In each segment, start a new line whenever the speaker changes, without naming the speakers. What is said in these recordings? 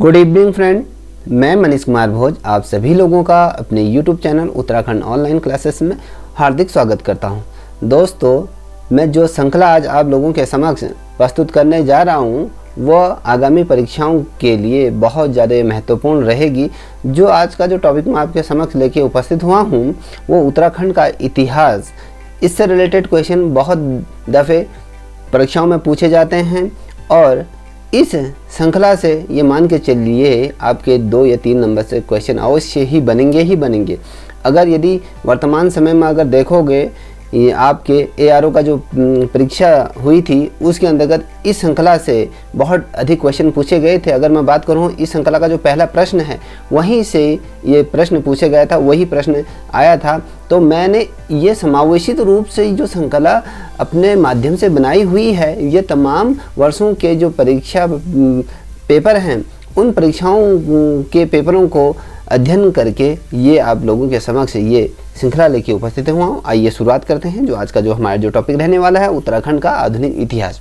Good evening friend, मैं मनीष कुमार भोज आप सभी लोगों का अपने YouTube channel Uttarakhand online classes में हार्दिक स्वागत करता हूं। दोस्तों, मैं जो श्रृंखला आज आप लोगों के समक्ष प्रस्तुत करने जा रहा हूं वह आगामी परीक्षाओं के लिए बहुत ज़्यादा महत्वपूर्ण रहेगी। जो आज का जो टॉपिक मैं आपके समक्ष लेके उपस्थित हुआ हूँ वो उत्तराखंड का इतिहास। इससे रिलेटेड क्वेश्चन बहुत दफ़े परीक्षाओं में पूछे जाते हैं और इस श्रृंखला से ये मान के चलिए आपके 2 या 3 नंबर से क्वेश्चन अवश्य ही बनेंगे। अगर यदि वर्तमान समय में अगर देखोगे ये आपके ARO का जो परीक्षा हुई थी उसके अंतर्गत इस श्रृंखला से बहुत अधिक क्वेश्चन पूछे गए थे। अगर मैं बात करूं इस श्रृंखला का जो पहला प्रश्न है वहीं से ये प्रश्न पूछे गया था, वही प्रश्न आया था। तो मैंने ये समावेशित रूप से जो श्रृंखला अपने माध्यम से बनाई हुई है, ये तमाम वर्षों के जो परीक्षा पेपर हैं उन परीक्षाओं के पेपरों को अध्ययन करके ये आप लोगों के समक्ष ये श्रृंखला लेके उपस्थित हुआ हूँ। आइए शुरुआत करते हैं। जो आज का जो हमारा जो टॉपिक रहने वाला है उत्तराखंड का आधुनिक इतिहास।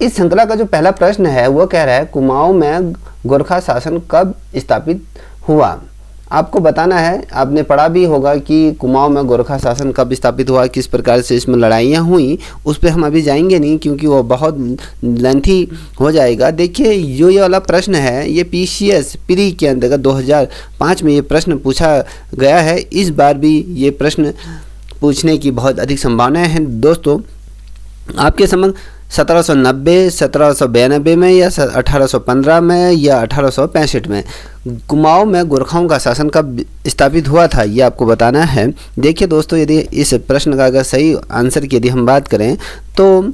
इस श्रृंखला का जो पहला प्रश्न है वो कह रहा है कुमाऊं में गोरखा शासन कब स्थापित हुआ। आपको बताना है, आपने पढ़ा भी होगा कि कुमाऊं में गोरखा शासन कब स्थापित हुआ, किस प्रकार से इसमें लड़ाइयाँ हुई। उस पर हम अभी जाएंगे नहीं क्योंकि वो बहुत लेंथी हो जाएगा। देखिए ये वाला प्रश्न है ये PCS प्री के अंतर्गत 2005 में ये प्रश्न पूछा गया है। इस बार भी ये प्रश्न पूछने की बहुत अधिक संभावनाएँ हैं। दोस्तों, आपके समक्ष 1790, 1792 में या 1815 में या 1865 में कुमाऊं में गोरखाओं का शासन कब स्थापित हुआ था, ये आपको बताना है। देखिए दोस्तों, यदि इस प्रश्न का अगर सही आंसर की यदि हम बात करें तो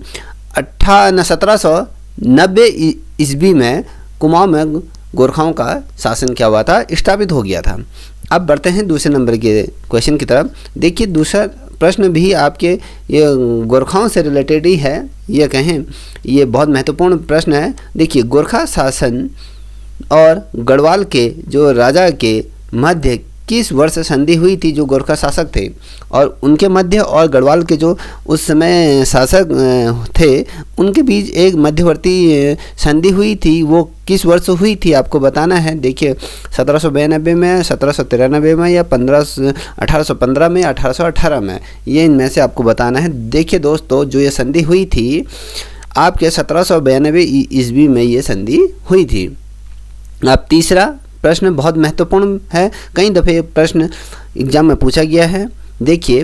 1790 ईस्वी में कुमाऊं में गोरखाओं का शासन क्या हुआ था, स्थापित हो गया था। अब बढ़ते हैं दूसरे नंबर के क्वेश्चन की तरफ। देखिए दूसरा प्रश्न भी आपके ये गोरखाओं से रिलेटेड ही है, ये कहें ये बहुत महत्वपूर्ण प्रश्न है। देखिए गोरखा शासन और गढ़वाल के जो राजा के मध्य किस वर्ष संधि हुई थी। जो गोरखा शासक थे और उनके मध्य और गढ़वाल के जो उस समय शासक थे उनके बीच एक मध्यवर्ती संधि हुई थी, वो किस वर्ष हुई थी आपको बताना है। देखिए 1792 में, 1793 में या 1815 में, 1818 में, ये इनमें से आपको बताना है। देखिए दोस्तों, जो ये संधि हुई थी आपके 1792 ईस्वी में ये संधि हुई थी। अब तीसरा प्रश्न बहुत महत्वपूर्ण है, कई दफ़े प्रश्न एग्जाम में पूछा गया है। देखिए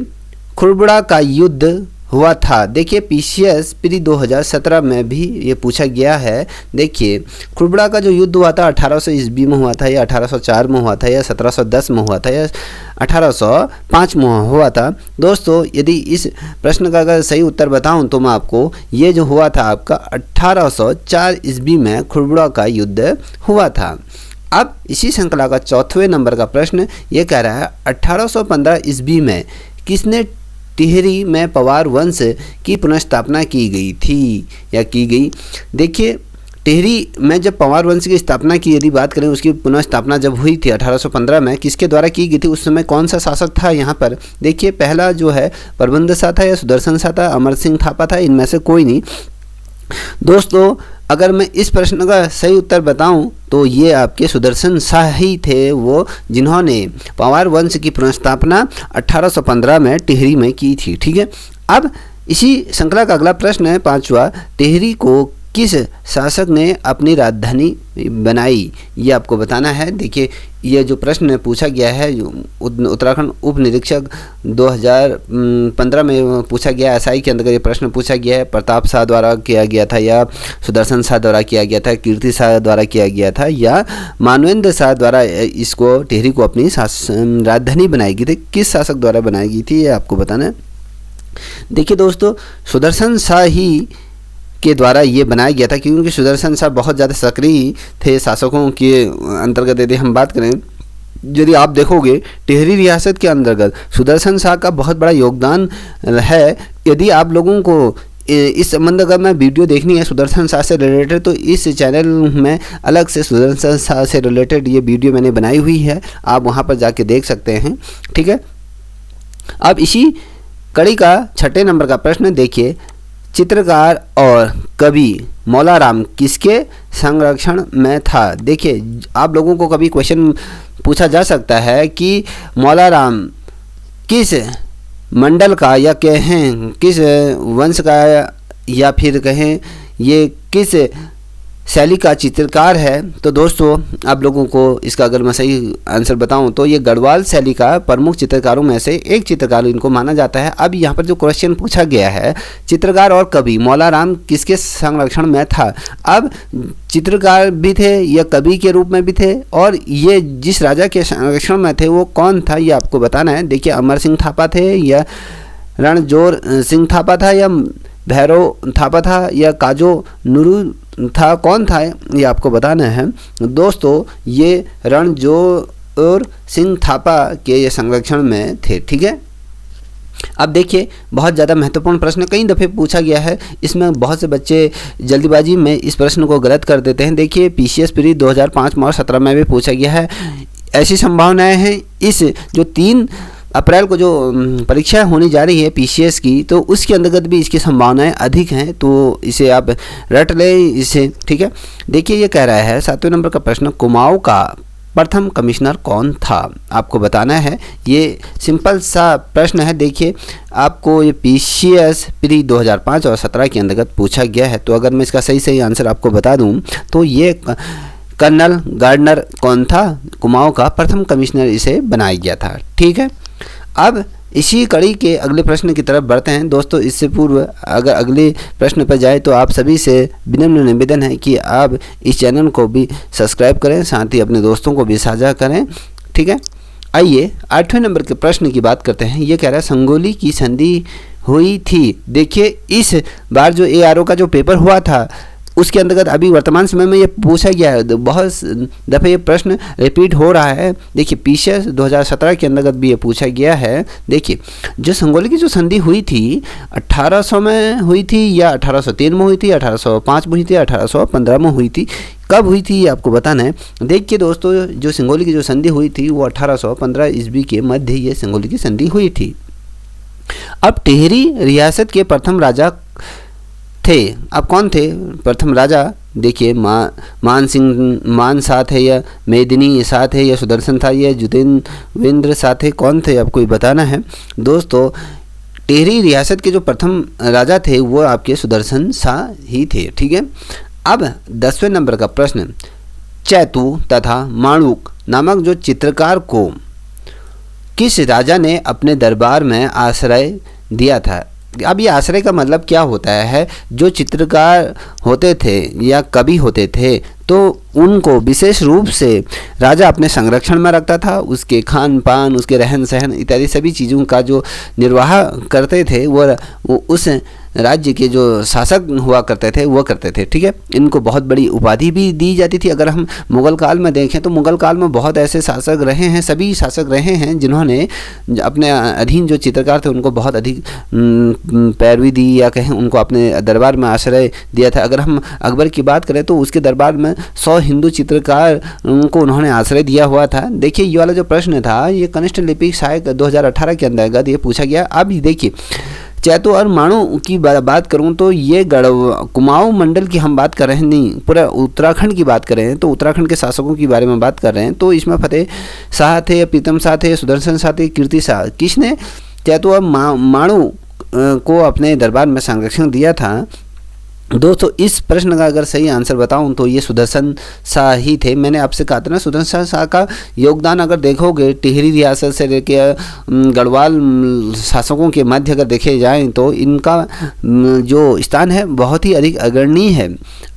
खुरबुड़ा का युद्ध हुआ था। देखिए PCS प्री 2017 में भी ये पूछा गया है। देखिए खुरबुड़ा का जो युद्ध हुआ था 1800 ईस्वी में हुआ था या 1804 में हुआ था या 1710 में हुआ था या 1805 में हुआ था। दोस्तों, यदि इस प्रश्न का अगर सही उत्तर बताऊं तो मैं आपको ये जो हुआ था आपका 1804 ईस्वी में खुरबुड़ा का युद्ध हुआ था। अब इसी श्रृंखला का चौथे नंबर का प्रश्न ये कह रहा है 1815 ईस्वी में किसने टिहरी में पवार वंश की पुनर्स्थापना की गई थी या की गई। देखिए टिहरी में जब पवार वंश की स्थापना की यदि बात करें, उसकी पुनर्स्थापना जब हुई थी 1815 में, किसके द्वारा की गई थी, उस समय कौन सा शासक था यहाँ पर। देखिए पहला जो है प्रबंध शाह था या सुदर्शन शाह था, अमर सिंह थापा था, इनमें से कोई नहीं। दोस्तों, अगर मैं इस प्रश्न का सही उत्तर बताऊं तो ये आपके सुदर्शन शाह ही थे, वो जिन्होंने पवार वंश की पुनर्स्थापना 1815 में टिहरी में की थी। ठीक है, अब इसी श्रृंखला का अगला प्रश्न है पांचवा, टिहरी को किस शासक ने अपनी राजधानी बनाई, ये आपको बताना है। देखिए ये जो प्रश्न पूछा गया है उत्तराखंड उप निरीक्षक 2015 में पूछा गया, SI के अंतर्गत ये प्रश्न पूछा गया है। प्रताप शाह द्वारा किया गया था या सुदर्शन शाह द्वारा किया गया था, कीर्ति शाह द्वारा किया गया था या मानवेंद्र शाह द्वारा इसको टिहरी को अपनी राजधानी बनाई गई थी, किस शासक द्वारा बनाई गई थी, ये आपको बताना है। देखिए दोस्तों, सुदर्शन शाह ही के द्वारा ये बनाया गया था क्योंकि सुदर्शन शाह बहुत ज़्यादा सक्रिय थे शासकों के अंतर्गत। यदि हम बात करें, यदि आप देखोगे टिहरी रियासत के अंतर्गत सुदर्शन शाह का बहुत बड़ा योगदान है। यदि आप लोगों को इस संबंध अगर मैं वीडियो देखनी है सुदर्शन शाह से रिलेटेड तो इस चैनल में अलग से सुदर्शन शाह से रिलेटेड ये वीडियो मैंने बनाई हुई है, आप वहाँ पर जाके देख सकते हैं। ठीक है, अब इसी कड़ी का छठे नंबर का प्रश्न देखिए, चित्रकार और कवि मौला राम किसके संरक्षण में था? देखिए, आप लोगों को कभी क्वेश्चन पूछा जा सकता है कि मौला राम किस मंडल का, या कहें किस वंश का, या फिर कहें ये किस शैली का चित्रकार है। तो दोस्तों, आप लोगों को इसका अगर मैं सही आंसर बताऊं तो ये गढ़वाल शैली का प्रमुख चित्रकारों में से एक चित्रकार इनको माना जाता है। अब यहाँ पर जो क्वेश्चन पूछा गया है, चित्रकार और कवि मौला राम किसके संरक्षण में था? अब चित्रकार भी थे या कवि के रूप में भी थे, और ये जिस राजा के संरक्षण में थे वो कौन था, ये आपको बताना है। देखिए, अमर सिंह थापा थे, या रणजोर सिंह थापा था, या भैरव थापा था, या काजो नुरू था, कौन था, ये आपको बताना है। दोस्तों, ये रणजोर सिंह थापा के ये संरक्षण में थे। ठीक है। अब देखिए, बहुत ज़्यादा महत्वपूर्ण प्रश्न कई दफ़े पूछा गया है, इसमें बहुत से बच्चे जल्दीबाजी में इस प्रश्न को गलत कर देते हैं। देखिए, पीसीएस प्री 2005 मार्च 17 में भी पूछा गया है। ऐसी संभावनाएं हैं इस जो 3 अप्रैल को जो परीक्षा होने जा रही है पीसीएस की, तो उसके अंतर्गत भी इसकी संभावनाएं अधिक हैं, तो इसे आप रट लें इसे। ठीक है। देखिए, ये कह रहा है 7वें नंबर का प्रश्न, कुमाऊं का प्रथम कमिश्नर कौन था? आपको बताना है। ये सिंपल सा प्रश्न है। देखिए, आपको ये पीसीएस प्री 2005 और 17 के अंतर्गत पूछा गया है। तो अगर मैं इसका सही आंसर आपको बता दूँ तो ये कर्नल गार्डनर कौन था? कुमाऊं का प्रथम कमिश्नर इसे बनाया गया था। ठीक है। अब इसी कड़ी के अगले प्रश्न की तरफ बढ़ते हैं। दोस्तों, इससे पूर्व अगर अगले प्रश्न पर जाए तो आप सभी से विनम्र निवेदन है कि आप इस चैनल को भी सब्सक्राइब करें, साथ ही अपने दोस्तों को भी साझा करें। ठीक है। आइए 8वें नंबर के प्रश्न की बात करते हैं। ये कह रहा है संगोली की संधि हुई थी। देखिए, इस बार जो ARO का जो पेपर हुआ था उसके अंतर्गत अभी वर्तमान समय में ये पूछा गया है। बहुत दफ़े ये प्रश्न रिपीट हो रहा है। देखिए, पीसीएस 2017 के अंतर्गत भी ये पूछा गया है। देखिए, जो संगोली की जो संधि हुई थी 1800 में हुई थी, या 1803 में हुई थी, 1805 में हुई थी, 1815 में हुई थी, कब हुई थी ये आपको बताना है। देखिए दोस्तों, जो संगोली की जो संधि हुई थी वो 1815 ईस्वी के मध्य ये संगोली की संधि हुई थी। अब टिहरी रियासत के प्रथम राजा थे। अब कौन थे प्रथम राजा? देखिए, मान शाह थे, या मेदिनी शाह थे, या सुदर्शन था, या जुतेंद्र शाह थे, कौन थे आपको बताना है। दोस्तों, टिहरी रियासत के जो प्रथम राजा थे वो आपके सुदर्शन शाह ही थे। ठीक है। अब 10वें नंबर का प्रश्न, चैतू तथा माणूक नामक जो चित्रकार को किस राजा ने अपने दरबार में आश्रय दिया था? अब ये आश्रय का मतलब क्या होता है? जो चित्रकार होते थे या कवि होते थे तो उनको विशेष रूप से राजा अपने संरक्षण में रखता था। उसके खान पान, उसके रहन सहन इत्यादि सभी चीज़ों का जो निर्वाह करते थे वो उस राज्य के जो शासक हुआ करते थे वो करते थे। ठीक है। इनको बहुत बड़ी उपाधि भी दी जाती थी। अगर हम मुग़ल काल में देखें तो मुग़ल काल में बहुत ऐसे शासक रहे हैं, सभी शासक रहे हैं जिन्होंने अपने अधीन जो चित्रकार थे उनको बहुत अधिक पैरवी दी, या कहें उनको अपने दरबार में आश्रय दिया था। अगर हम अकबर की बात करें तो उसके दरबार में 100 हिंदू चित्रकार को उन्होंने आश्रय दिया हुआ था। देखिए, ये वाला जो प्रश्न था ये कनिष्ठ लिपि सहायक 2018 के अंतर्गत ये पूछा गया। अब देखिए, चैतू और माणू की बात करूं तो ये कुमाऊं मंडल की हम बात कर रहे हैं, नहीं पूरा उत्तराखंड की बात कर रहे हैं। तो उत्तराखंड के शासकों के बारे में बात कर रहे हैं। तो इसमें फतेह शाह थे, प्रीतम शाह थे, सुदर्शन शाह थे, कीर्ति शाह। किसने चैतू और माणू को अपने दरबार में संरक्षण दिया था? दोस्तों, इस प्रश्न का अगर सही आंसर बताऊं तो ये सुदर्शन शाह ही थे। मैंने आपसे कहा था ना, सुदर्शन शाह का योगदान अगर देखोगे टिहरी रियासत से लेकर गढ़वाल शासकों के मध्य अगर देखे जाएं तो इनका जो स्थान है बहुत ही अधिक अग्रणीय है।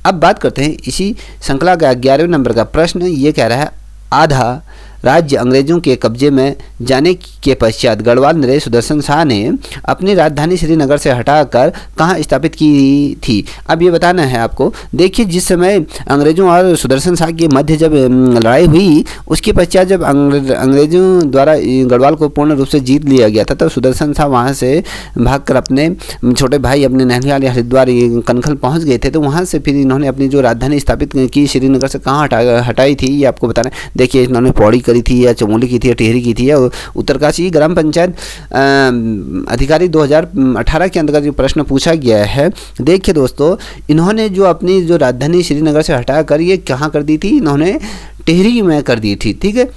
अब बात करते हैं इसी श्रृंखला का 11वें नंबर का प्रश्न। ये कह रहा है, आधा राज्य अंग्रेजों के कब्जे में जाने के पश्चात गढ़वाल नरेश सुदर्शन शाह ने अपनी राजधानी श्रीनगर से हटाकर कहाँ स्थापित की थी? अब ये बताना है आपको। देखिए, जिस समय अंग्रेजों और सुदर्शन शाह के मध्य जब लड़ाई हुई उसके पश्चात जब अंग्रेजों द्वारा गढ़वाल को पूर्ण रूप से जीत लिया गया था, तब सुदर्शन शाह वहाँ से भागकर अपने छोटे भाई अपने नैनीताल या हरिद्वार कनखल पहुँच गए थे। तो वहाँ से फिर इन्होंने अपनी जो राजधानी स्थापित की श्रीनगर से कहाँ हटाई थी ये आपको बताना है। देखिए, इन्होंने पौड़ी करी थी, या चमोली की थी, या टिहरी की थी, या उत्तरकाशी चपरासी ग्राम पंचायत अधिकारी 2018 के अंतर्गत जो प्रश्न पूछा गया है। देखिए दोस्तों, इन्होंने जो अपनी जो राजधानी श्रीनगर से हटाकर ये कहाँ कर दी थी, इन्होंने टिहरी में कर दी थी। ठीक है,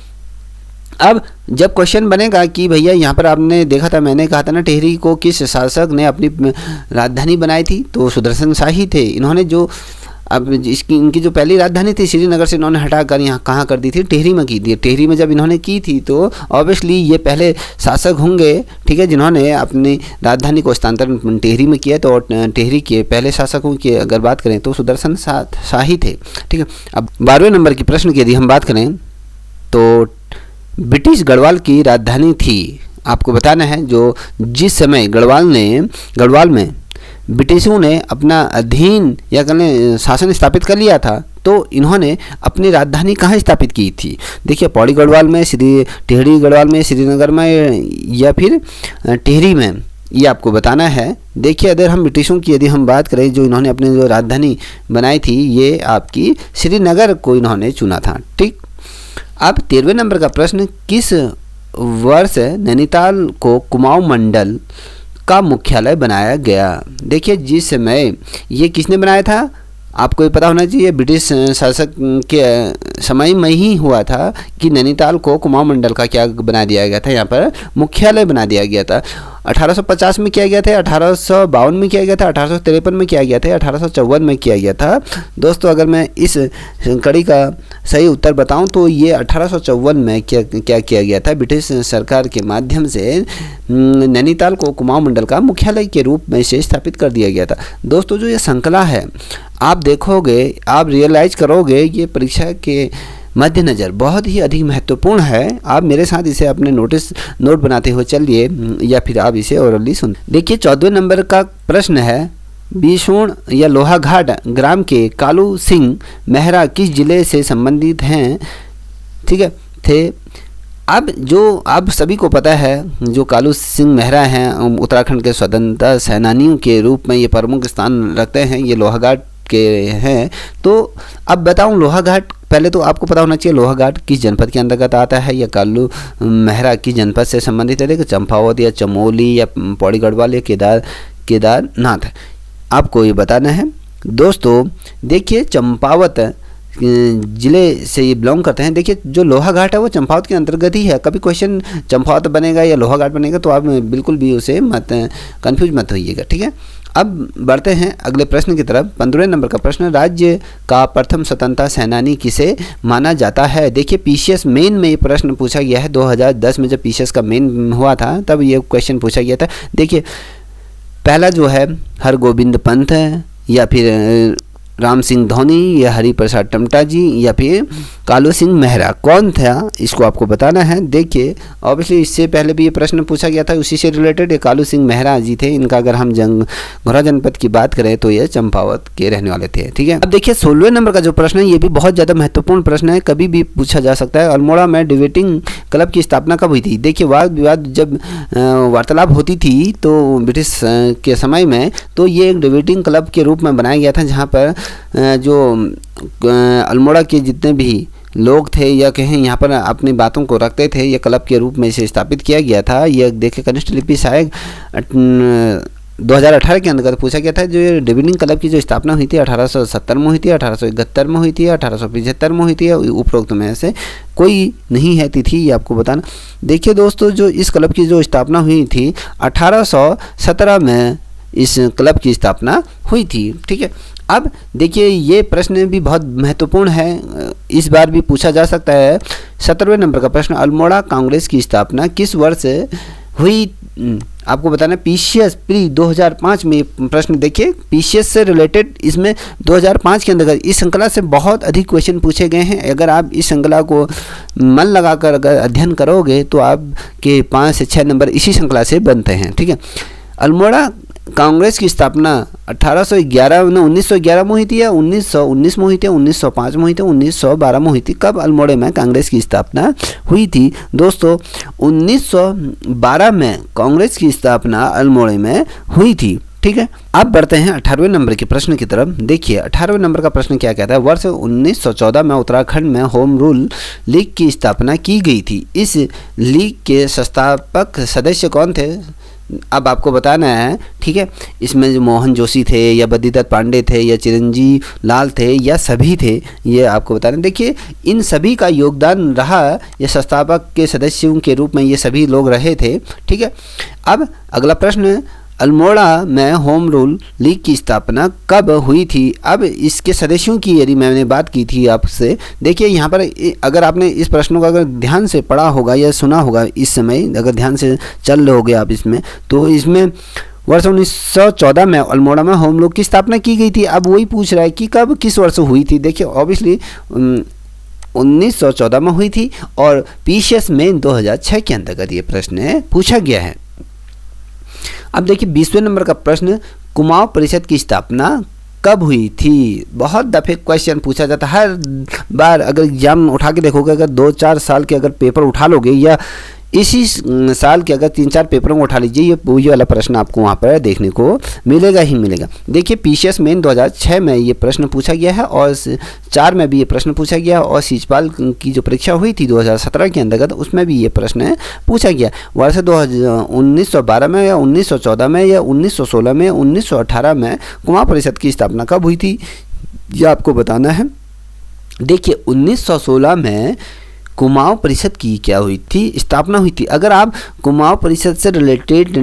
अब जब क्वेश्चन बनेगा कि भैया यहाँ पर आपने देखा था, मैंने कहा था ना, टिहरी को किस शासक ने अपनी राजधानी बनाई थी, तो सुदर्शन शाही थे। इन्होंने जो अब इनकी जो पहली राजधानी थी श्रीनगर से इन्होंने हटाकर यहाँ कहाँ कर दी थी, टिहरी में की थी। टिहरी में जब इन्होंने की थी तो ऑब्वियसली ये पहले शासक होंगे, ठीक है, जिन्होंने अपनी राजधानी को स्थानांतरण टिहरी में किया। तो टिहरी के पहले शासकों की अगर बात करें तो सुदर्शन शाही थे। ठीक है, अब 12वें नंबर की प्रश्न की यदि हम बात करें तो ब्रिटिश गढ़वाल की राजधानी थी। आपको बताना है जो जिस समय गढ़वाल में ब्रिटिशों ने अपना अधीन या कहें शासन स्थापित कर लिया था, तो इन्होंने अपनी राजधानी कहाँ स्थापित की थी। देखिए, पौड़ी गढ़वाल में, टिहरी गढ़वाल में, श्रीनगर में या फिर टिहरी में, ये आपको बताना है। देखिए, अगर हम ब्रिटिशों की यदि हम बात करें, जो इन्होंने अपनी जो राजधानी बनाई थी, ये आपकी श्रीनगर को इन्होंने चुना था। ठीक, अब 13वें नंबर का प्रश्न, किस वर्ष नैनीताल को कुमाऊं मंडल का मुख्यालय बनाया गया। देखिए, जिस समय ये किसने बनाया था, आपको ये पता होना चाहिए, ब्रिटिश शासक के समय में ही हुआ था कि नैनीताल को कुमाऊं मंडल का क्या बना दिया गया था, यहाँ पर मुख्यालय बना दिया गया था। 1850 में किया गया था, 1852 में किया गया था, 1853 में किया गया था, 1854 में किया गया था। दोस्तों, अगर मैं इस कड़ी का सही उत्तर बताऊं तो ये 1854 में क्या किया गया था, ब्रिटिश सरकार के माध्यम से नैनीताल को कुमाऊं मंडल का मुख्यालय के रूप में से स्थापित कर दिया गया था। दोस्तों, जो ये श्रृंखला है, आप देखोगे, आप रियलाइज करोगे, ये परीक्षा के मद्देनज़र बहुत ही अधिक महत्वपूर्ण है। आप मेरे साथ इसे अपने नोट बनाते हुए चलिए या फिर आप इसे ओरली सुन। देखिए, 14वें नंबर का प्रश्न है, बीसूण या लोहाघाट ग्राम के कालू सिंह मेहरा किस जिले से संबंधित हैं। ठीक है, थे। अब जो आप सभी को पता है, जो कालू सिंह मेहरा हैं, उत्तराखंड के स्वतंत्रता सेनानियों के रूप में ये प्रमुख स्थान रखते हैं, ये लोहाघाट के हैं। तो अब बताऊं, लोहाघाट, पहले तो आपको पता होना चाहिए लोहाघाट किस जनपद के अंतर्गत आता है, या कालू मेहरा किस जनपद से संबंधित है। देखिए, चंपावत या चमोली या पौड़ी गढ़वाल या केदारनाथ, आपको ये बताना है। दोस्तों, देखिए, चंपावत जिले से ये बिलोंग करते हैं। देखिए, जो लोहाघाट है वो चंपावत के अंतर्गत ही है। कभी क्वेश्चन चंपावत बनेगा या लोहाघाट बनेगा तो आप बिल्कुल भी उसे कंफ्यूज मत होइएगा। ठीक है, अब बढ़ते हैं अगले प्रश्न की तरफ। 15वें नंबर का प्रश्न, राज्य का प्रथम स्वतंत्रता सेनानी किसे माना जाता है। देखिए, पीसीएस मेन में ये प्रश्न पूछा गया है। 2010 में जब पीसीएस का मेन हुआ था तब ये क्वेश्चन पूछा गया था। देखिए, पहला जो है हरगोविंद पंत है, या फिर राम सिंह धोनी, या हरिप्रसाद टमटा जी, या फिर कालू सिंह मेहरा, कौन था, इसको आपको बताना है। देखिए, ऑब्वियसली इससे पहले भी ये प्रश्न पूछा गया था, उसी से रिलेटेड। ये कालू सिंह मेहरा जी थे। इनका अगर हम घोरा जनपद की बात करें तो ये चंपावत के रहने वाले थे। ठीक है, अब देखिए, 16वें नंबर का जो प्रश्न है, ये भी बहुत ज़्यादा महत्वपूर्ण प्रश्न है, कभी भी पूछा जा सकता है। अल्मोड़ा में डिबेटिंग क्लब की स्थापना कब हुई थी। देखिए, वाद विवाद जब वार्तालाप होती थी तो ब्रिटिश के समय में, तो ये एक डिबेटिंग क्लब के रूप में बनाया गया था, जहाँ पर जो अल्मोड़ा के जितने भी लोग थे या कहें यहाँ पर अपनी बातों को रखते थे, ये क्लब के रूप में इसे स्थापित किया गया था। ये देखिए, कनिष्ठ लिपि सहायक 2018 के अंतर्गत पूछा गया था। जो ये डिबेटिंग क्लब की जो स्थापना हुई थी 1870 में हुई थी, 1871 में हुई थी, 1875 में हुई थी, उपरोक्त में से कोई नहीं है तिथि, ये आपको बताना। देखिए दोस्तों, जो इस क्लब की जो स्थापना हुई थी 1817 में इस क्लब की स्थापना हुई थी। ठीक है, अब देखिए, ये प्रश्न भी बहुत महत्वपूर्ण है, इस बार भी पूछा जा सकता है। 17वें नंबर का प्रश्न, अल्मोड़ा कांग्रेस की स्थापना किस वर्ष हुई, आपको बताना। पीसीएस प्री 2005 में प्रश्न, देखिए, पीसीएस से रिलेटेड इसमें 2005 के अंतर्गत इस श्रृंखला से बहुत अधिक क्वेश्चन पूछे गए हैं। अगर आप इस श्रृंखला को मन लगाकर अगर अध्ययन करोगे तो आपके 5 से 6 नंबर इसी श्रृंखला से बनते हैं। ठीक है, अल्मोड़ा कांग्रेस की स्थापना 1911 में हुई थी, या 1919 में हुई थी, 1905 में हुई थी, 1912 में हुई थी। कब अल्मोड़ा में कांग्रेस की स्थापना हुई थी। दोस्तों, 1912 में कांग्रेस की स्थापना अल्मोड़ा में हुई थी। ठीक है। अब बढ़ते हैं 18वें नंबर के प्रश्न की तरफ। देखिए 18वें नंबर का प्रश्न क्या कहता है, वर्ष 1914 में उत्तराखंड में होम रूल लीग की स्थापना की गई थी। इस लीग के संस्थापक सदस्य कौन थे, अब आपको बताना है, ठीक है। इसमें जो मोहन जोशी थे या बद्रीदत्त पांडे थे या चिरंजीव लाल थे या सभी थे, ये आपको बताना। देखिए इन सभी का योगदान रहा, ये संस्थापक के सदस्यों के रूप में ये सभी लोग रहे थे, ठीक है। अब अगला प्रश्न, अल्मोड़ा में होम रूल लीग की स्थापना कब हुई थी। अब इसके सदस्यों की यदि मैंने बात की थी आपसे, देखिए यहाँ पर अगर आपने इस प्रश्नों को अगर ध्यान से पढ़ा होगा या सुना होगा, इस समय अगर ध्यान से चल रहे होगे आप इसमें, तो इसमें वर्ष 1914 में अल्मोड़ा में होम रूल की स्थापना की गई थी। अब वही पूछ रहा है कि कब किस वर्ष हुई थी। देखिए ऑब्वियसली 1914 में हुई थी और पीसीएस में 2006 के अंतर्गत ये प्रश्न पूछा गया है। अब देखिए 20वें नंबर का प्रश्न, कुमाऊं परिषद की स्थापना कब हुई थी। बहुत दफ़े क्वेश्चन पूछा जाता है, हर बार अगर एग्जाम उठा के देखोगे, अगर 2-4 साल के अगर पेपर उठा लोगे या इसी साल के अगर 3-4 पेपरों को उठा लीजिए, ये वाला प्रश्न आपको वहाँ पर देखने को मिलेगा ही मिलेगा। देखिए पीसीएस मेन 2006 में ये प्रश्न पूछा गया है और 4 में भी ये प्रश्न पूछा गया और शिक्षपाल की जो परीक्षा हुई थी 2017 के अंतर्गत, उसमें भी ये प्रश्न पूछा गया। वर्ष 1912 में या 1914 में या 1916 में, 1918 में कुमाऊं परिषद की स्थापना कब हुई थी, यह आपको बताना है। देखिए 1916 में कुमाऊं परिषद की क्या हुई थी, स्थापना हुई थी। अगर आप कुमाऊं परिषद से रिलेटेड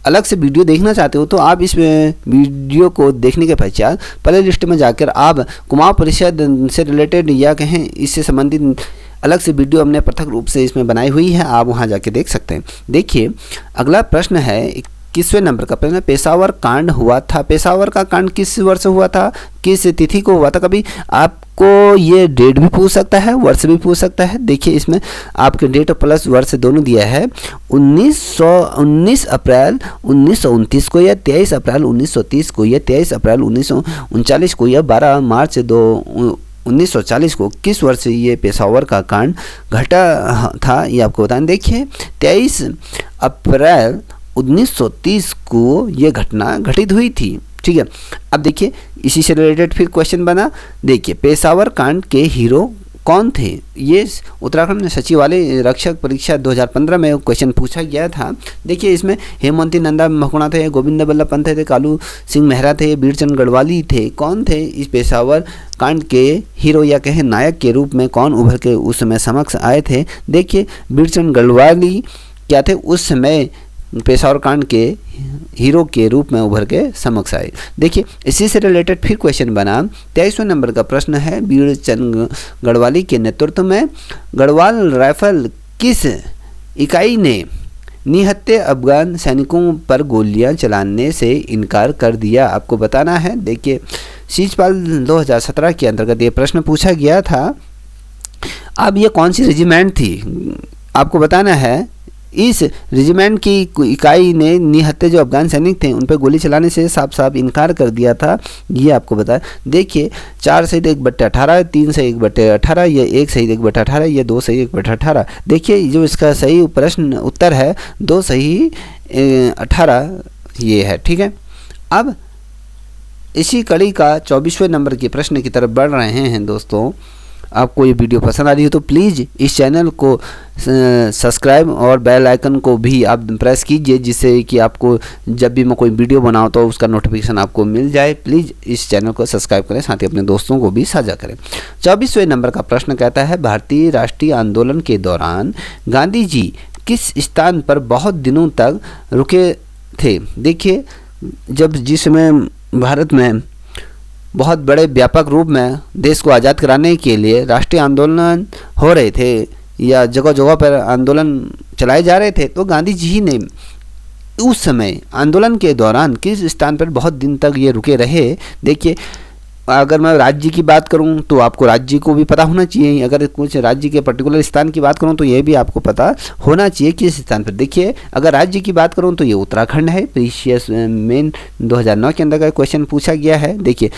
अलग से वीडियो देखना चाहते हो तो आप इस वीडियो को देखने के पश्चात प्ले लिस्ट में जाकर आप कुमाऊं परिषद से रिलेटेड या कहें इससे संबंधित अलग से वीडियो हमने पृथक रूप से इसमें बनाई हुई है, आप वहां जाके देख सकते हैं। देखिए अगला प्रश्न है 21वें नंबर का प्रश्न, पेशावर कांड हुआ था। पेशावर का कांड किस वर्ष हुआ था, किस तिथि को हुआ था। कभी आपको ये डेट भी पूछ सकता है, वर्ष भी पूछ सकता है। देखिए इसमें आपके डेट प्लस वर्ष दोनों दिया है। 19 अप्रैल 1929 को या 23 अप्रैल 1930 को या 23 अप्रैल 1939 को या 12 मार्च 1940 को, किस वर्ष ये पेशावर का कांड घटा था, ये आपको बताएं। देखिए 23 अप्रैल 1930 को ये घटना घटित हुई थी, ठीक है। अब देखिए इसी से रिलेटेड फिर क्वेश्चन बना। देखिए पेशावर कांड के हीरो कौन थे, ये उत्तराखंड सचिवालय रक्षक परीक्षा 2015 में क्वेश्चन पूछा गया था। देखिए इसमें हेमवंती नंदा मकवाना थे, गोविंद बल्लभ पंत थे, कालू सिंह मेहरा थे, बीरचंद गढ़वाली थे। कौन थे इस पेशावर कांड के हीरो या कहें नायक के रूप में कौन उभर के उस समय समक्ष आए थे। देखिए बीरचंद गढ़वाली क्या थे, उस समय पेशावर कांड के हीरो के रूप में उभर के समक्ष आए। देखिए इसी से रिलेटेड फिर क्वेश्चन बना। 23वें नंबर का प्रश्न है, बीरचंद गढ़वाली के नेतृत्व में गढ़वाल राइफल किस इकाई ने निहत्थे अफगान सैनिकों पर गोलियां चलाने से इनकार कर दिया, आपको बताना है। देखिए शिक्षपाल 2017 के अंतर्गत ये प्रश्न पूछा गया था। अब ये कौन सी रेजिमेंट थी, आपको बताना है। इस रेजिमेंट की इकाई ने निहत्थे जो अफगान सैनिक थे उन पर गोली चलाने से साफ साफ इनकार कर दिया था, ये आपको बताया। देखिए 4 शहीद 1/18, 3 शहीद 1/18, या 1 शहीद 1/18, या 2 शहीद 1/18। देखिए जो इसका सही प्रश्न उत्तर है 2 शहीद 18 ये है, ठीक है। अब इसी कड़ी का 24वें नंबर के प्रश्न की तरफ बढ़ रहे हैं दोस्तों। आपको ये वीडियो पसंद आ रही हो तो प्लीज़ इस चैनल को सब्सक्राइब और बेल आइकन को भी आप प्रेस कीजिए, जिससे कि आपको जब भी मैं कोई वीडियो बनाऊँ तो उसका नोटिफिकेशन आपको मिल जाए। प्लीज़ इस चैनल को सब्सक्राइब करें, साथ ही अपने दोस्तों को भी साझा करें। 24वें नंबर का प्रश्न कहता है, भारतीय राष्ट्रीय आंदोलन के दौरान गांधी जी किस स्थान पर बहुत दिनों तक रुके थे। देखिए जिस समय भारत में बहुत बड़े व्यापक रूप में देश को आज़ाद कराने के लिए राष्ट्रीय आंदोलन हो रहे थे या जगह जगह पर आंदोलन चलाए जा रहे थे, तो गांधी जी ने उस समय आंदोलन के दौरान किस स्थान पर बहुत दिन तक ये रुके रहे। देखिए अगर मैं राज्य की बात करूं तो आपको राज्य को भी पता होना चाहिए, अगर कुछ राज्य के पर्टिकुलर स्थान की बात करूं तो ये भी आपको पता होना चाहिए किस स्थान पर। देखिए अगर राज्य की बात करूं तो ये उत्तराखंड है। प्रीशियस मेन 2009 के अंदर का क्वेश्चन पूछा गया है। देखिए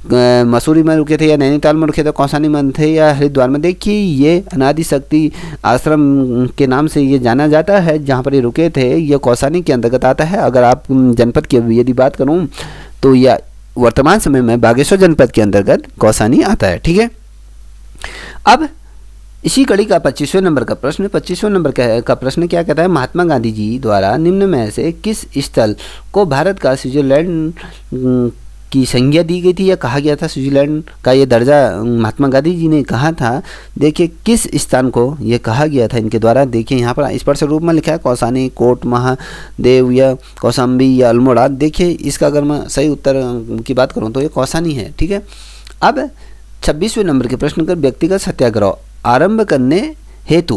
मसूरी में रुके थे या नैनीताल में रुके थे, कौसानी में थे या हरिद्वार में। देखिए ये अनादि शक्ति आश्रम के नाम से ये जाना जाता है, जहाँ पर ये रुके थे ये कौसानी के अंतर्गत आता है। अगर आप जनपद की यदि बात करूँ तो यह वर्तमान समय में बागेश्वर जनपद के अंतर्गत कौसानी आता है। ठीक है, अब इसी कड़ी का 25वें नंबर का प्रश्न, 25वें नंबर का प्रश्न क्या कहता है, महात्मा गांधी जी द्वारा निम्न में से किस स्थल को भारत का स्विट्जरलैंड की संज्ञा दी गई थी या कहा गया था, स्विट्जरलैंड का ये दर्जा महात्मा गांधी जी ने कहा था। देखिए किस स्थान को ये कहा गया था इनके द्वारा। देखिए यहाँ पर स्पष्ट रूप में लिखा है कौसानी, कोट महादेव या कौशाम्बी या अल्मोड़ा। देखिए इसका अगर मैं सही उत्तर की बात करूँ तो ये कौसानी है। ठीक है, अब 26वें नंबर के प्रश्न कर, व्यक्तिगत सत्याग्रह आरंभ करने हेतु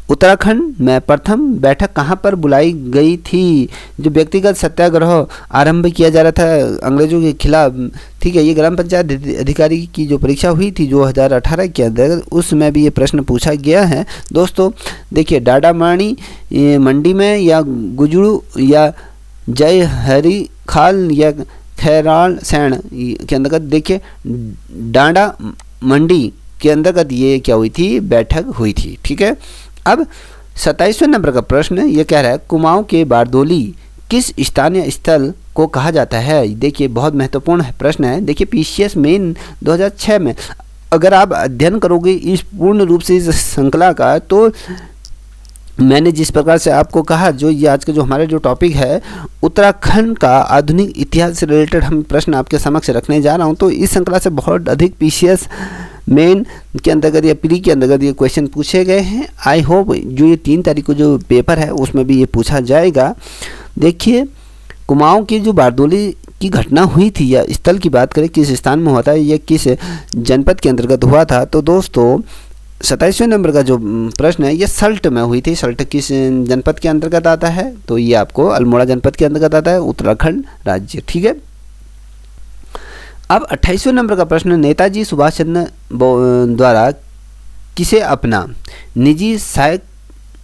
उत्तराखंड में प्रथम बैठक कहाँ पर बुलाई गई थी। जो व्यक्तिगत सत्याग्रह आरंभ किया जा रहा था अंग्रेजों के खिलाफ, ठीक है, ये ग्राम पंचायत अधिकारी की जो परीक्षा हुई थी 2018 के अंदर, उसमें भी ये प्रश्न पूछा गया है। दोस्तों देखिए डाडामाणी मंडी में या गुजरू या जय हरी खाल या खैराल सैण के अंतर्गत, देखिए डांडा मंडी के अंतर्गत ये क्या हुई थी, बैठक हुई थी। ठीक है, अब 27वें नंबर का प्रश्न ये कह रहा है कुमाऊं के बारदोली किस स्थानीय स्थल को कहा जाता है। देखिए बहुत महत्वपूर्ण प्रश्न है। देखिए पीसीएस मेन 2006 में अगर आप अध्ययन करोगे इस पूर्ण रूप से इस श्रृंखला का, तो मैंने जिस प्रकार से आपको कहा, जो ये आज का जो हमारा जो टॉपिक है उत्तराखंड का आधुनिक इतिहास से रिलेटेड हम प्रश्न आपके समक्ष रखने जा रहा हूँ, तो इस श्रृंखला से बहुत अधिक पीसीएस मेन के अंतर्गत या प्री के अंतर्गत ये क्वेश्चन पूछे गए हैं। आई होप जो ये 3 तारीख को जो पेपर है उसमें भी ये पूछा जाएगा। देखिए कुमाऊं की जो बारदोली की घटना हुई थी या स्थल की बात करें किस स्थान में हुआ था या किस जनपद के अंतर्गत हुआ था, तो दोस्तों 27वें नंबर का जो प्रश्न है ये सल्ट में हुई थी। सल्ट किस जनपद के अंतर्गत आता है, तो ये आपको अल्मोड़ा जनपद के अंतर्गत आता है, उत्तराखंड राज्य। ठीक है, अब 28वें नंबर का प्रश्न, नेताजी सुभाष चंद्र द्वारा किसे अपना निजी सहायक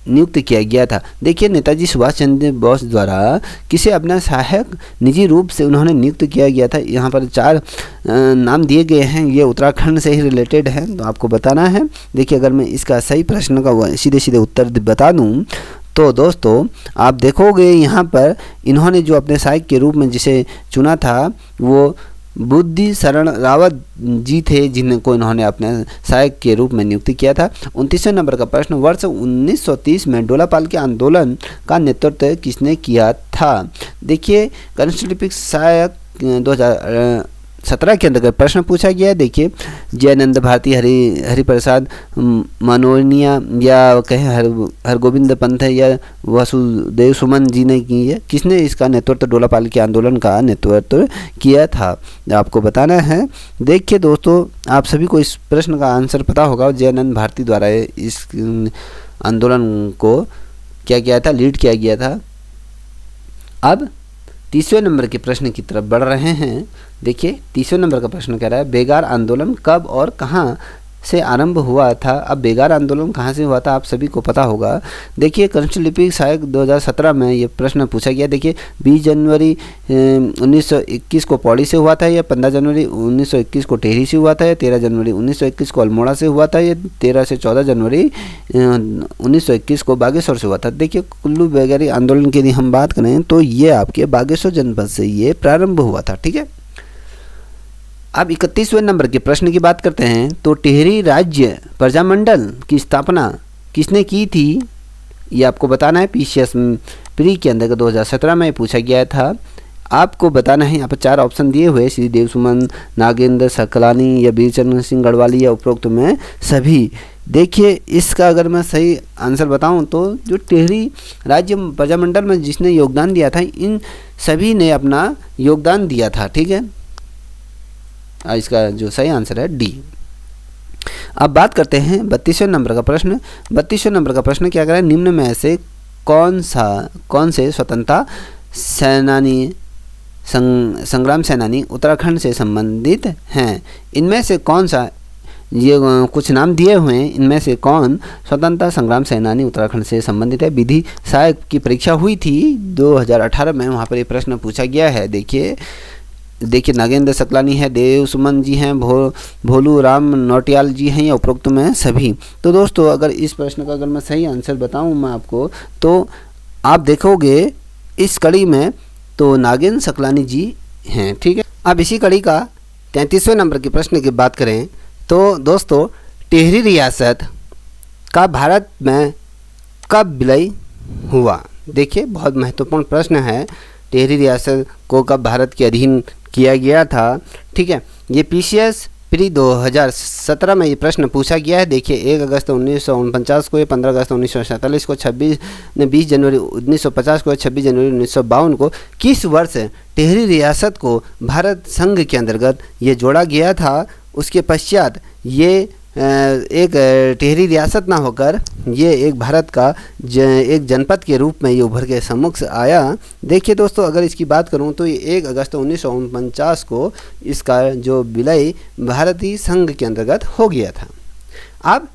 नियुक्त किया गया था। देखिए नेताजी सुभाष चंद्र बोस द्वारा किसे अपना सहायक निजी रूप से उन्होंने नियुक्त किया गया था। यहाँ पर 4 नाम दिए गए हैं, ये उत्तराखंड से ही रिलेटेड है, तो आपको बताना है। देखिए अगर मैं इसका सही प्रश्न का सीधे सीधे उत्तर बता दूँ तो दोस्तों आप देखोगे यहाँ पर इन्होंने जो अपने सहायक के रूप में जिसे चुना था वो बुद्धि शरण रावत जी थे, जिनको इन्होंने अपने सहायक के रूप में नियुक्त किया था। 29वें नंबर का प्रश्न, वर्ष 1930 में डोलापाल के आंदोलन का नेतृत्व किसने किया था। देखिए कॉन्स्टिट्यूटिव सहायक 2017 के अंतर्गत प्रश्न पूछा गया है। देखिए जयानंद भारती, हरिप्रसाद मनोनिया या कहें हरगोविंद पंत या वसुदेव सुमन जी ने की है। किसने इसका नेतृत्व डोलापाल के आंदोलन का नेतृत्व किया था, आपको बताना है। देखिए दोस्तों आप सभी को इस प्रश्न का आंसर पता होगा। जयानंद भारती द्वारा इस आंदोलन को क्या किया था, लीड किया गया था। अब 30वें नंबर के प्रश्न की तरफ बढ़ रहे हैं। देखिए 30वें नंबर का प्रश्न कह रहा है बेगार आंदोलन कब और कहाँ से आरंभ हुआ था। अब बेगार आंदोलन कहाँ से हुआ था आप सभी को पता होगा। देखिए कॉन्स्टिट्यूटिव सहायक 2017 में ये प्रश्न पूछा गया। देखिए 20 जनवरी 1921 को पौड़ी से हुआ था, या 15 जनवरी 1921 को टेहरी से हुआ था, या 13 जनवरी 1921 को अल्मोड़ा से हुआ था, या 13 से 14 जनवरी 1921 को बागेश्वर से हुआ था। देखिए कुल्लू बेगारी आंदोलन की यदि हम बात करें तो ये आपके बागेश्वर जनपद से ये प्रारंभ हुआ था। ठीक है, अब 31वें नंबर के प्रश्न की बात करते हैं तो टिहरी राज्य प्रजामंडल की स्थापना किसने की थी, ये आपको बताना है। पीसीएस प्री के अंदर 2017 में पूछा गया था, आपको बताना है। यहाँ पर 4 ऑप्शन दिए हुए, श्री देव सुमन, नागेंद्र सकलानी या वीरचंद्र सिंह गढ़वाली या उपरोक्त में सभी। देखिए इसका अगर मैं सही आंसर बताऊं तो जो टिहरी राज्य प्रजामंडल में जिसने योगदान दिया था इन सभी ने अपना योगदान दिया था। ठीक है, इसका जो सही आंसर है डी। अब बात करते हैं 32वें नंबर का प्रश्न। 32वें नंबर का प्रश्न क्या कर रहा है, निम्न में से कौन से स्वतंत्रता सेनानी संग्राम सेनानी उत्तराखंड से संबंधित हैं। इनमें से कौन सा, ये कुछ नाम दिए हुए हैं, इनमें से कौन स्वतंत्रता संग्राम सेनानी उत्तराखंड से संबंधित है। विधि सहायक की परीक्षा हुई थी 2018 में, वहाँ पर ये प्रश्न पूछा गया है। देखिए देखिए नागेंद्र सकलानी है, देव सुमन जी हैं, भोलू राम नौटियाल जी हैं या उपरोक्त में सभी। तो दोस्तों अगर इस प्रश्न का अगर मैं सही आंसर बताऊं मैं आपको, तो आप देखोगे इस कड़ी में तो नागेंद्र सकलानी जी हैं। ठीक है, अब इसी कड़ी का 33वें नंबर के प्रश्न की बात करें तो दोस्तों टिहरी रियासत का भारत में कब विलय हुआ? देखिए बहुत महत्वपूर्ण प्रश्न है, टिहरी रियासत को कब भारत के अधीन किया गया था। ठीक है, ये PCS प्री 2017 में ये प्रश्न पूछा गया है। देखिए 1 अगस्त 1949 को, 15 अगस्त 1947 को, 20 जनवरी 1950 को, 26 जनवरी 1952 को किस वर्ष टिहरी रियासत को भारत संघ के अंतर्गत ये जोड़ा गया था। उसके पश्चात ये एक टिहरी रियासत ना होकर ये एक भारत का एक जनपद के रूप में ये उभर के सम्मुख आया। देखिए दोस्तों अगर इसकी बात करूं तो ये 1 अगस्त 1949 को इसका जो विलय भारतीय संघ के अंतर्गत हो गया था। अब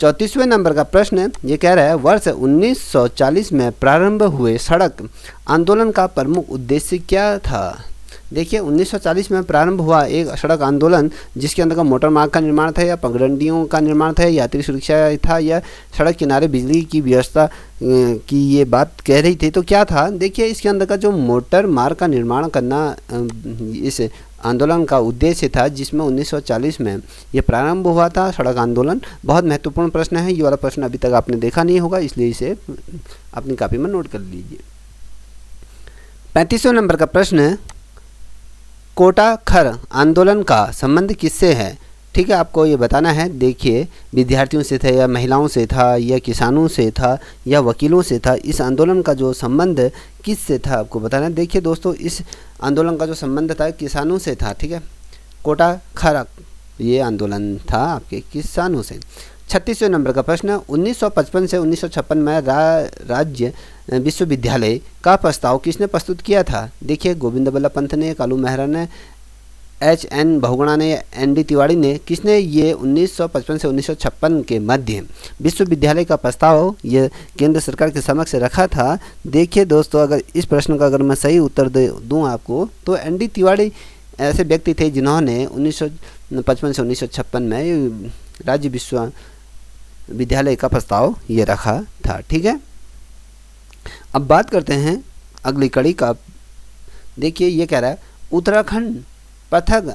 34वें नंबर का प्रश्न ये कह रहा है वर्ष 1940 में प्रारंभ हुए सड़क आंदोलन का प्रमुख उद्देश्य क्या था। देखिए 1940 में प्रारंभ हुआ एक सड़क आंदोलन जिसके अंतर्गत मोटर मार्ग का निर्माण था या पगडंडियों का निर्माण था, यात्री सुरक्षा था या सड़क किनारे बिजली की व्यवस्था की ये बात कह रही थी। तो क्या था, देखिए इसके अंतर्गत जो मोटर मार्ग का निर्माण करना इस आंदोलन का उद्देश्य था, जिसमें 1940 में ये प्रारंभ हुआ था सड़क आंदोलन। बहुत महत्वपूर्ण प्रश्न है, ये वाला प्रश्न अभी तक आपने देखा नहीं होगा, इसलिए इसे अपनी कॉपी में नोट कर लीजिए। 35वें नंबर का प्रश्न कोटा खर आंदोलन का संबंध किससे है। ठीक है, आपको ये बताना है। देखिए विद्यार्थियों से था या महिलाओं से था या किसानों से था या वकीलों से था, इस आंदोलन का जो संबंध किससे था आपको बताना है। देखिए दोस्तों इस आंदोलन का जो संबंध था किसानों से था। ठीक है, कोटा खर ये आंदोलन था आपके किसानों से। 36वें नंबर का प्रश्न 1955 से 1956 में राज्य विश्वविद्यालय का प्रस्ताव किसने प्रस्तुत किया था। देखिए गोविंद बल्लभ पंत ने, कालू मेहरा ने, HN बहुगुणा ने, ND तिवारी ने, किसने ये 1955 से 1956 के मध्य विश्वविद्यालय का प्रस्ताव ये केंद्र सरकार के समक्ष रखा था। देखिए दोस्तों अगर इस प्रश्न का अगर मैं सही उत्तर दूं आपको तो ND तिवारी ऐसे व्यक्ति थे जिन्होंने 1955 से 1956 में राज्य विश्वविद्यालय का प्रस्ताव ये रखा था। ठीक है, अब बात करते हैं अगली कड़ी का। देखिए ये कह रहा है उत्तराखंड पृथक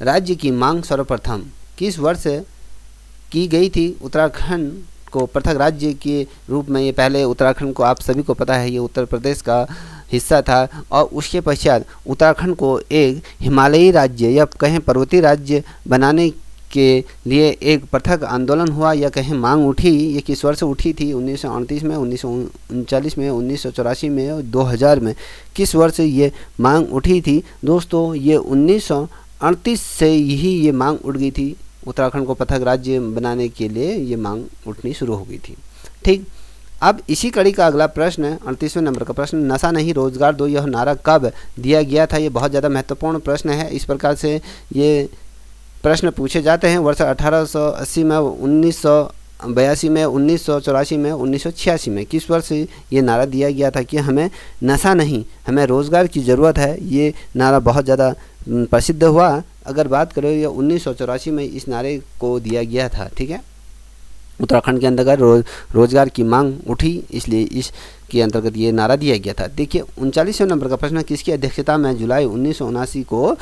राज्य की मांग सर्वप्रथम किस वर्ष की गई थी। उत्तराखंड को पृथक राज्य के रूप में, ये पहले उत्तराखंड को आप सभी को पता है ये उत्तर प्रदेश का हिस्सा था, और उसके पश्चात उत्तराखंड को एक हिमालयी राज्य या कहें पर्वतीय राज्य बनाने के लिए एक पृथक आंदोलन हुआ या कहें मांग उठी। ये किस वर्ष उठी थी, 1938 में, 1939 में, 1984 में और 2000 में किस वर्ष ये मांग उठी थी। दोस्तों ये 1938 से ही ये मांग उठ गई थी, उत्तराखंड को पृथक राज्य बनाने के लिए ये मांग उठनी शुरू हो गई थी। ठीक, अब इसी कड़ी का अगला प्रश्न 38वें नंबर का प्रश्न नशा नहीं रोजगार दो यह नारा कब दिया गया था। ये बहुत ज़्यादा महत्वपूर्ण प्रश्न है, इस प्रकार से ये प्रश्न पूछे जाते हैं। वर्ष 1880 में, 1982 में, 1984 में, 1986 में किस वर्ष ये नारा दिया गया था कि हमें नशा नहीं हमें रोज़गार की ज़रूरत है। ये नारा बहुत ज़्यादा प्रसिद्ध हुआ। अगर बात करें ये 1984 में इस नारे को दिया गया था। ठीक है, उत्तराखंड के अंतर्गत रोजगार की मांग उठी, इसलिए इसके अंतर्गत ये नारा दिया गया था। देखिए 39वें नंबर का प्रश्न किसकी अध्यक्षता में जुलाई 1979 को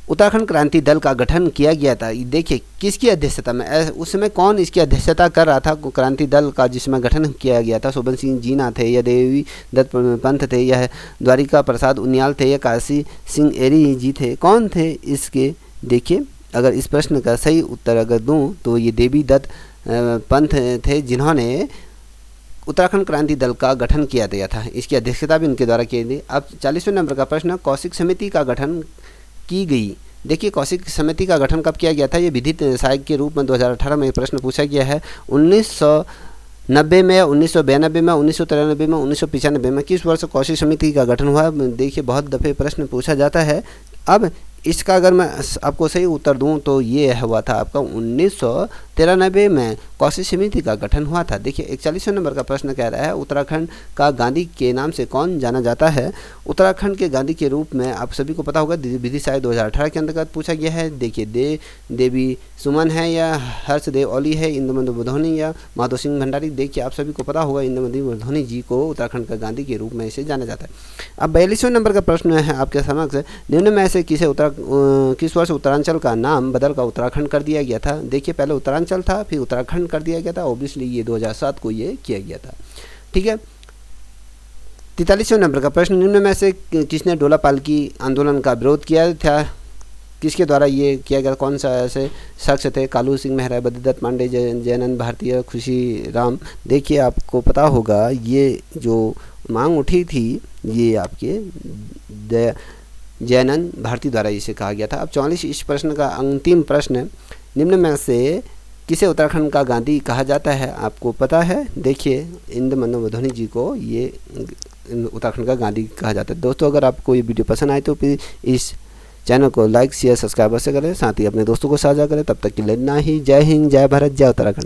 उत्तराखंड क्रांति दल का गठन किया गया था। देखिए किसकी अध्यक्षता में, उस समय कौन इसकी अध्यक्षता कर रहा था क्रांति दल का जिसमें गठन किया गया था। शोभन सिंह जीना थे या देवी दत्त पंत थे या द्वारिका प्रसाद उनियाल थे या काशी सिंह एरी जी थे, कौन थे इसके। देखिए अगर इस प्रश्न का सही उत्तर अगर दूं तो ये देवी दत्त पंत थे जिन्होंने उत्तराखंड क्रांति दल का गठन किया गया था, इसकी अध्यक्षता भी उनके द्वारा की गई। अब 40वें नंबर का प्रश्न कौशिक समिति का गठन की गई। देखिए कौशिक समिति का गठन कब किया गया था, ये विधिक सहायक के रूप में 2018 में प्रश्न पूछा गया है। 1990 में, 1992 में, 1993 में, 1995 में किस वर्ष कौशिक समिति का गठन हुआ। देखिए बहुत दफ़े प्रश्न पूछा जाता है। अब इसका अगर मैं आपको सही उत्तर दूं तो ये हुआ था आपका 1993 में कौशी समिति का गठन हुआ था। देखिए 41वें नंबर का प्रश्न कह रहा है उत्तराखंड का गांधी के नाम से कौन जाना जाता है। उत्तराखंड के गांधी के रूप में आप सभी को पता होगा विदिशा 2018 के अंतर्गत पूछा गया है। देखिए देवी सुमन है या हर्षदेव ओली है, इंदुमती बुधौनी या माधो सिंह भंडारी। देखिए आप सभी को पता होगा इंदुमती बुधौनी जी को उत्तराखंड का गांधी के रूप में इसे जाना जाता है। अब 42वें नंबर का प्रश्न है आपके समक्ष, निम्न में से किस वर्ष उत्तरांचल का नाम बदलकर उत्तराखंड कर दिया गया था। देखिए पहले उत्तरांचल था, फिर उत्तराखंड कर दिया गया था। ऑब्वियसली ये 2007 को ये किया गया था। ठीक है। 43वें नंबर का प्रश्न, निम्न में से किसने डोला पालकी आंदोलन का विरोध किया था। किसके द्वारा ये किया गया, कौन सा ऐसे शख्स थे। कालू सिंह मेहरा, बद्रीदत्त पांडे, जयानंद भारतीय, खुशी राम। देखिए आपको पता होगा ये जो मांग उठी थी ये आपके जयानंद भारती द्वारा इसे कहा गया था। अब 44 इस प्रश्न का अंतिम प्रश्न, निम्न में से किसे उत्तराखंड का गांधी कहा जाता है। आपको पता है, देखिए इंदुमती बुधौनी जी को ये उत्तराखंड का गांधी कहा जाता है। दोस्तों अगर आपको ये वीडियो पसंद आए तो फिर इस चैनल को लाइक शेयर सब्सक्राइब से करें, साथ ही अपने दोस्तों को साझा करें। तब तक के लिए इतना ही। जय हिंद, जय भारत, जय उत्तराखंड।